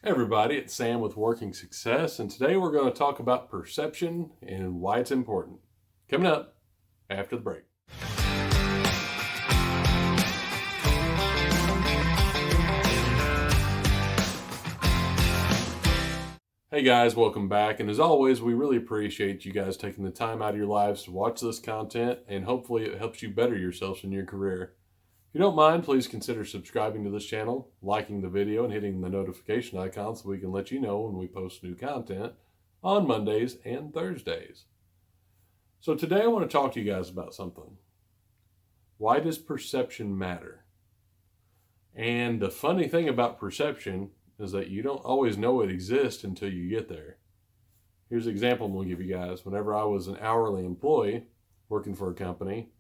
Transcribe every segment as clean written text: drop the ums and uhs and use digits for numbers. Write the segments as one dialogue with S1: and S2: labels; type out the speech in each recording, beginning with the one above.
S1: Hey everybody, it's Sam with Working Success, and today we're going to talk about perception and why it's important. Coming up after the break. Hey guys, welcome back, and as always, we really appreciate you guys taking the time out of your lives to watch this content, and hopefully it helps you better yourselves in your career. If you don't mind, please consider subscribing to this channel, liking the video, and hitting the notification icon so we can let you know when we post new content on Mondays and Thursdays. So today I want to talk to you guys about something. Why does perception matter? And the funny thing about perception is that you don't always know it exists until you get there. Here's an example I'm going to give you guys. Whenever I was an hourly employee working for a company,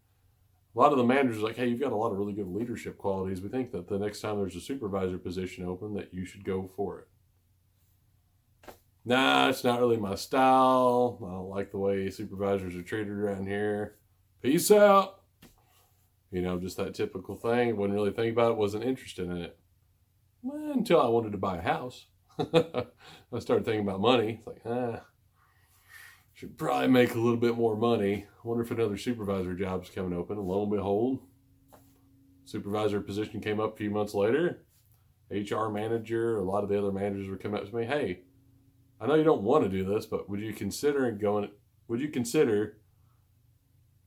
S1: a lot of the managers are like, hey, you've got a lot of really good leadership qualities. We think that the next time there's a supervisor position open that you should go for it. Nah, it's not really my style. I don't like the way supervisors are treated around here. Peace out. You know, just that typical thing. Wouldn't really think about it, wasn't interested in it. Well, until I wanted to buy a house. I started thinking about money. It's like, should probably make a little bit more money. I wonder if another supervisor job's coming open. And lo and behold, supervisor position came up a few months later. HR manager, a lot of the other managers were coming up to me. Hey, I know you don't want to do this, but would you consider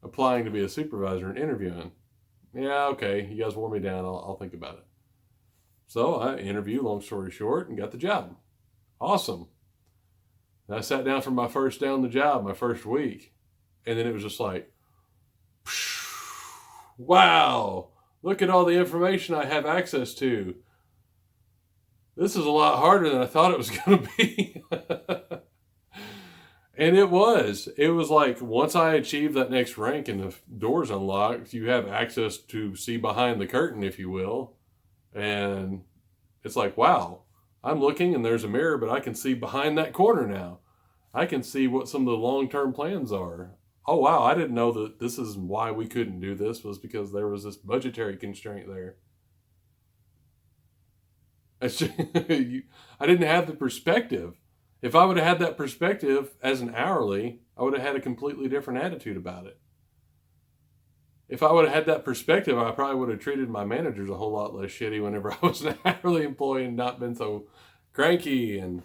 S1: applying to be a supervisor and interviewing? Yeah, okay. You guys wore me down. I'll think about it. So I interviewed, long story short, and got the job. Awesome. And I sat down for my first day on the job, my first week. And then it was just like, wow, look at all the information I have access to. This is a lot harder than I thought it was going to be. And it was. It was like once I achieved that next rank and the doors unlocked, you have access to see behind the curtain, if you will. And it's like, wow, I'm looking and there's a mirror, but I can see behind that corner now. I can see what some of the long-term plans are. Oh, wow, I didn't know that this is why we couldn't do this was because there was this budgetary constraint there. I didn't have the perspective. If I would have had that perspective as an hourly, I would have had a completely different attitude about it. If I would have had that perspective, I probably would have treated my managers a whole lot less shitty whenever I was an hourly employee and not been so cranky and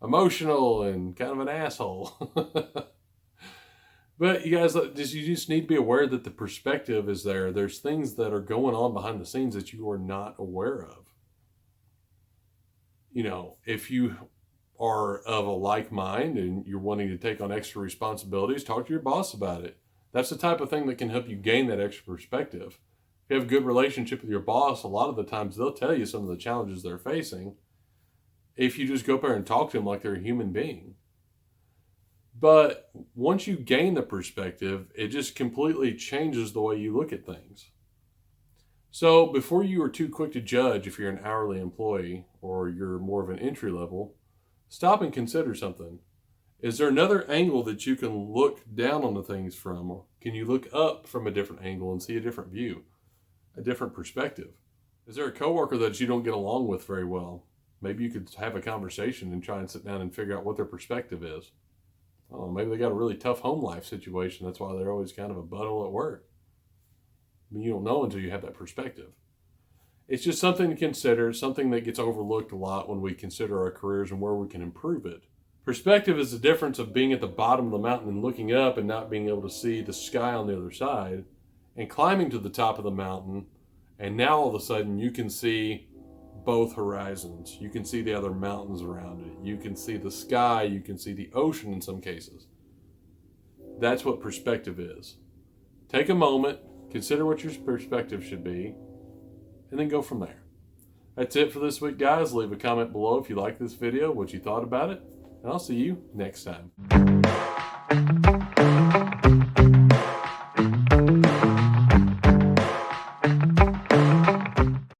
S1: emotional and kind of an asshole. But you guys, you just need to be aware that the perspective is there. There's things that are going on behind the scenes that you are not aware of. You know, if you are of a like mind and you're wanting to take on extra responsibilities, talk to your boss about it. That's the type of thing that can help you gain that extra perspective. If you have a good relationship with your boss, a lot of the times they'll tell you some of the challenges they're facing if you just go up there and talk to them like they're a human being. But once you gain the perspective, it just completely changes the way you look at things. So before you are too quick to judge if you're an hourly employee or you're more of an entry level, stop and consider something. Is there another angle that you can look down on the things from? Or can you look up from a different angle and see a different view, a different perspective? Is there a coworker that you don't get along with very well? Maybe you could have a conversation and try and sit down and figure out what their perspective is. Oh, maybe they got a really tough home life situation. That's why they're always kind of a butthole at work. I mean, you don't know until you have that perspective. It's just something to consider, something that gets overlooked a lot when we consider our careers and where we can improve it. Perspective is the difference of being at the bottom of the mountain and looking up and not being able to see the sky on the other side, and climbing to the top of the mountain, and now all of a sudden you can see both horizons. You can see the other mountains around it. You can see the sky. You can see the ocean in some cases. That's what perspective is. Take a moment, consider what your perspective should be, and then go from there. That's it for this week, guys. Leave a comment below if you like this video, what you thought about it, and I'll see you next time.